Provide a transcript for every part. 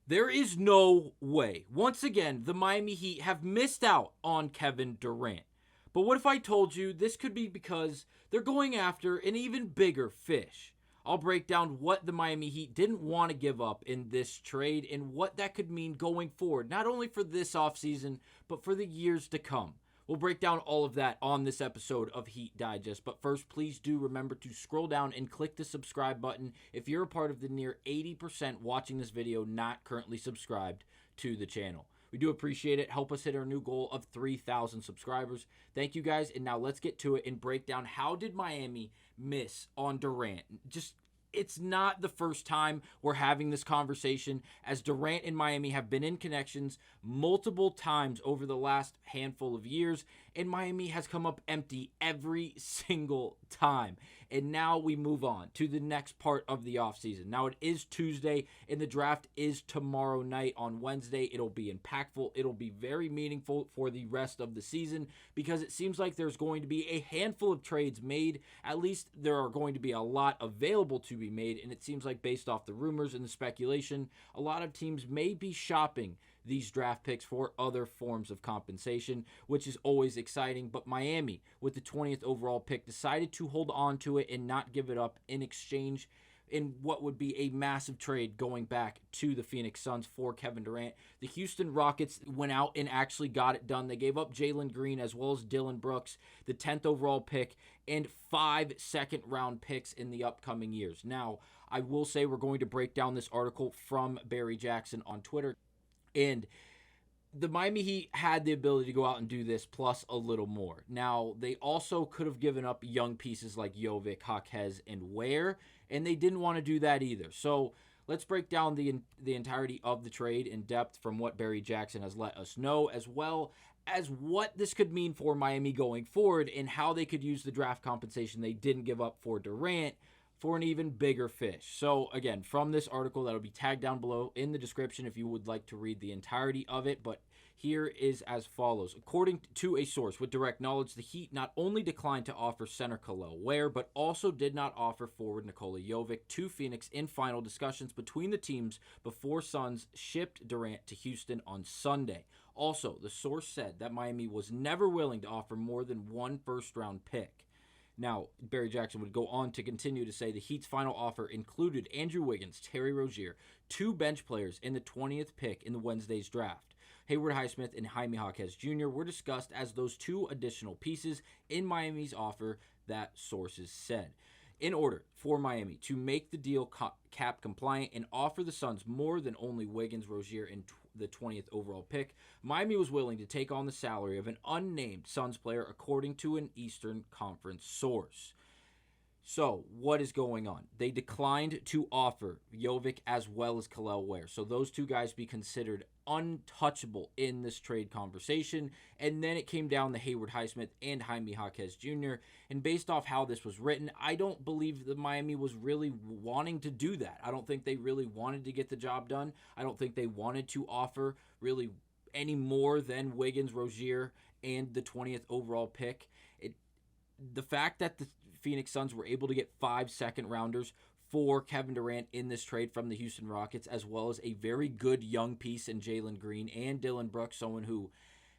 There is no way. Once again, the Miami Heat have missed out on Kevin Durant. But what if I told you this could be because they're going after an even bigger fish? I'll break down what the Miami Heat didn't want to give up in this trade and what that could mean going forward, not only for this offseason, but for the years to come. We'll break down all of that on this episode of Heat Digest. But first, please do remember to scroll down and click the subscribe button if you're a part of the near 80% watching this video not currently subscribed to the channel. We do appreciate it. Help us hit our new goal of 3,000 subscribers. Thank you guys. And now let's get to it and break down how did Miami miss on Durant. It's not the first time we're having this conversation, as Durant and Miami have been in connections multiple times over the last handful of years, and Miami has come up empty every single time. And now we move on to the next part of the offseason. Now it is Tuesday, and the draft is tomorrow night on Wednesday. It'll be impactful. It'll be very meaningful for the rest of the season because it seems like there's going to be a handful of trades made. At least there are going to be a lot available to be made, and it seems like based off the rumors and the speculation, a lot of teams may be shopping these draft picks for other forms of compensation, which is always exciting. But Miami, with the 20th overall pick, decided to hold on to it and not give it up in exchange in what would be a massive trade going back to the Phoenix Suns for Kevin Durant. The Houston Rockets went out and actually got it done. They gave up Jalen Green as well as Dillon Brooks, the 10th overall pick, and 5 second-round picks in the upcoming years. Now, I will say we're going to break down this article from Barry Jackson on Twitter. And the Miami Heat had the ability to go out and do this plus a little more. Now, they also could have given up young pieces like Jovic, Jaquez, and Ware, and they didn't want to do that either. So let's break down the entirety of the trade in depth from what Barry Jackson has let us know, as well as what this could mean for Miami going forward and how they could use the draft compensation they didn't give up for Durant for an even bigger fish. So again, from this article that'll be tagged down below in the description if you would like to read the entirety of it, but here is as follows. According to a source with direct knowledge, the Heat not only declined to offer center Kel'el Ware, but also did not offer forward Nikola Jovic to Phoenix in final discussions between the teams before Suns shipped Durant to Houston on Sunday. Also, the source said that Miami was never willing to offer more than one first-round pick. Now, Barry Jackson would go on to continue to say the Heat's final offer included Andrew Wiggins, Terry Rozier, 2 bench players in the 20th pick in the Wednesday's draft. Hayward Highsmith and Jaime Jaquez Jr. were discussed as those 2 additional pieces in Miami's offer, that sources said. In order for Miami to make the deal cap compliant and offer the Suns more than only Wiggins, Rozier, and the 20th overall pick, Miami was willing to take on the salary of an unnamed Suns player, according to an Eastern Conference source. So, what is going on? They declined to offer Jovic as well as Kel'el Ware. So those 2 guys be considered untouchable in this trade conversation. And then it came down to Hayward Highsmith and Jaime Jaquez Jr. And based off how this was written, I don't believe that Miami was really wanting to do that. I don't think they really wanted to get the job done. I don't think they wanted to offer really any more than Wiggins, Rozier, and the 20th overall pick. The fact that the Phoenix Suns were able to get 5 second-rounders for Kevin Durant in this trade from the Houston Rockets, as well as a very good young piece in Jalen Green and Dillon Brooks, someone who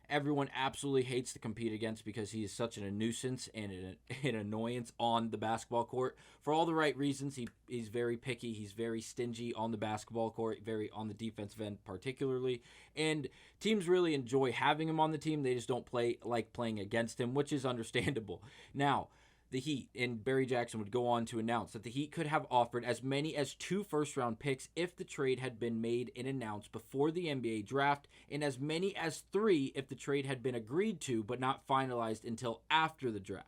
everyone absolutely hates to compete against because he is such a nuisance and an annoyance on the basketball court. For all the right reasons, he's very picky. He's very stingy on the basketball court, very on the defensive end particularly. And teams really enjoy having him on the team. They just don't like playing against him, which is understandable. Now, the Heat, and Barry Jackson would go on to announce that the Heat could have offered as many as 2 first-round picks if the trade had been made and announced before the NBA draft, and as many as 3 if the trade had been agreed to but not finalized until after the draft.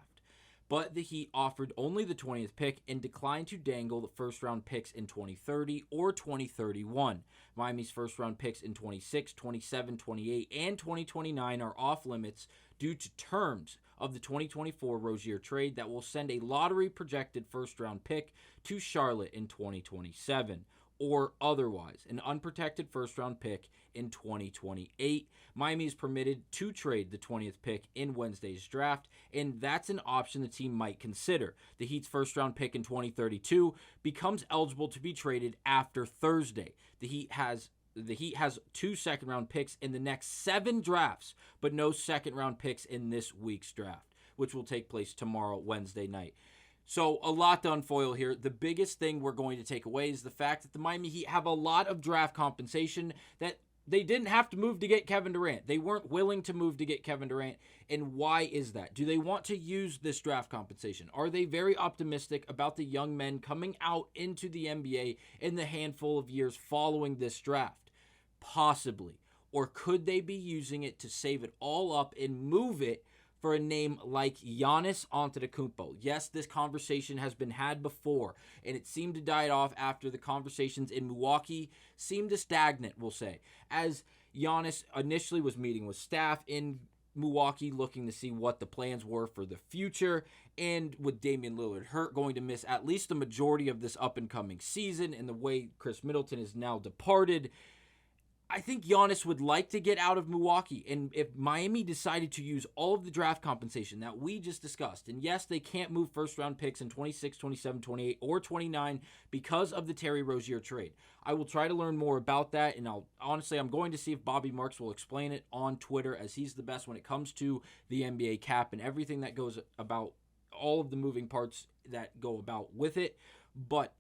But the Heat offered only the 20th pick and declined to dangle the first-round picks in 2030 or 2031. Miami's first-round picks in 26, 27, 28, and 2029 are off limits due to terms of the 2024 Rozier trade that will send a lottery-projected first-round pick to Charlotte in 2027, or otherwise an unprotected first-round pick in 2028. Miami is permitted to trade the 20th pick in Wednesday's draft, and that's an option the team might consider. The Heat's first-round pick in 2032 becomes eligible to be traded after Thursday. The Heat has the Heat has 2 second-round picks in the next 7 drafts, but no second-round picks in this week's draft, which will take place tomorrow, Wednesday night. So a lot to unfoil here. The biggest thing we're going to take away is the fact that the Miami Heat have a lot of draft compensation that they didn't have to move to get Kevin Durant. They weren't willing to move to get Kevin Durant. And why is that? Do they want to use this draft compensation? Are they very optimistic about the young men coming out into the NBA in the handful of years following this draft? Possibly. Or could they be using it to save it all up and move it for a name like Giannis Antetokounmpo? Yes, this conversation has been had before, and it seemed to die off after the conversations in Milwaukee seemed to stagnate, we'll say, as Giannis initially was meeting with staff in Milwaukee looking to see what the plans were for the future, and with Damian Lillard hurt, going to miss at least the majority of this up-and-coming season, and the way Chris Middleton is now departed, I think Giannis would like to get out of Milwaukee. And if Miami decided to use all of the draft compensation that we just discussed, and yes, they can't move first-round picks in 26, 27, 28, or 29 because of the Terry Rozier trade. I will try to learn more about that, and I'm going to see if Bobby Marks will explain it on Twitter, as he's the best when it comes to the NBA cap and everything that goes about, all of the moving parts that go about with it. But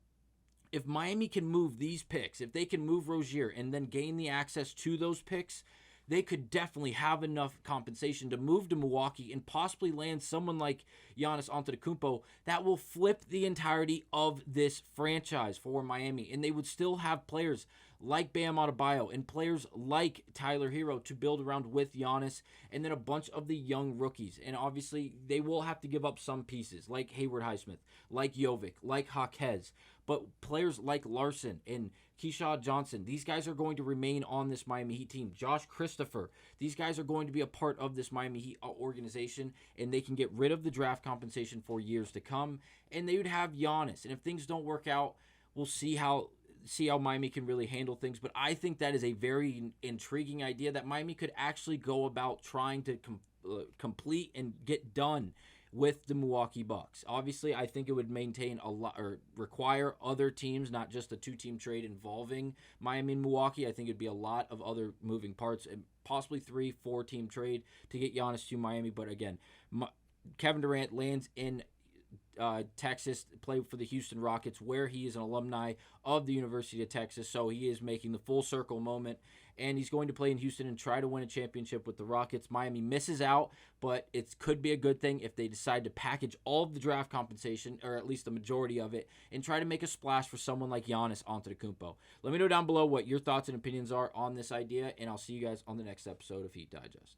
if Miami can move these picks, if they can move Rozier and then gain the access to those picks, they could definitely have enough compensation to move to Milwaukee and possibly land someone like Giannis Antetokounmpo that will flip the entirety of this franchise for Miami. And they would still have players like Bam Adebayo and players like Tyler Hero to build around with Giannis, and then a bunch of the young rookies. And obviously, they will have to give up some pieces like Hayward Highsmith, like Jovic, like Jaquez. But players like Larson and Keyshawn Johnson, these guys are going to remain on this Miami Heat team. Josh Christopher, these guys are going to be a part of this Miami Heat organization, and they can get rid of the draft compensation for years to come, and they would have Giannis. And if things don't work out, we'll see how Miami can really handle things. But I think that is a very intriguing idea that Miami could actually go about trying to complete and get done with the Milwaukee Bucks. Obviously, I think it would maintain a lot, or require other teams, not just a 2-team trade involving Miami and Milwaukee. I think it'd be a lot of other moving parts, and possibly 3-4 team trade to get Giannis to Miami. But again, Kevin Durant lands in Texas, played for the Houston Rockets, where he is an alumni of the University of Texas. So he is making the full circle moment, and he's going to play in Houston and try to win a championship with the Rockets. Miami misses out, but it could be a good thing if they decide to package all of the draft compensation, or at least the majority of it, and try to make a splash for someone like Giannis Antetokounmpo. Let me know down below what your thoughts and opinions are on this idea, and I'll see you guys on the next episode of Heat Digest.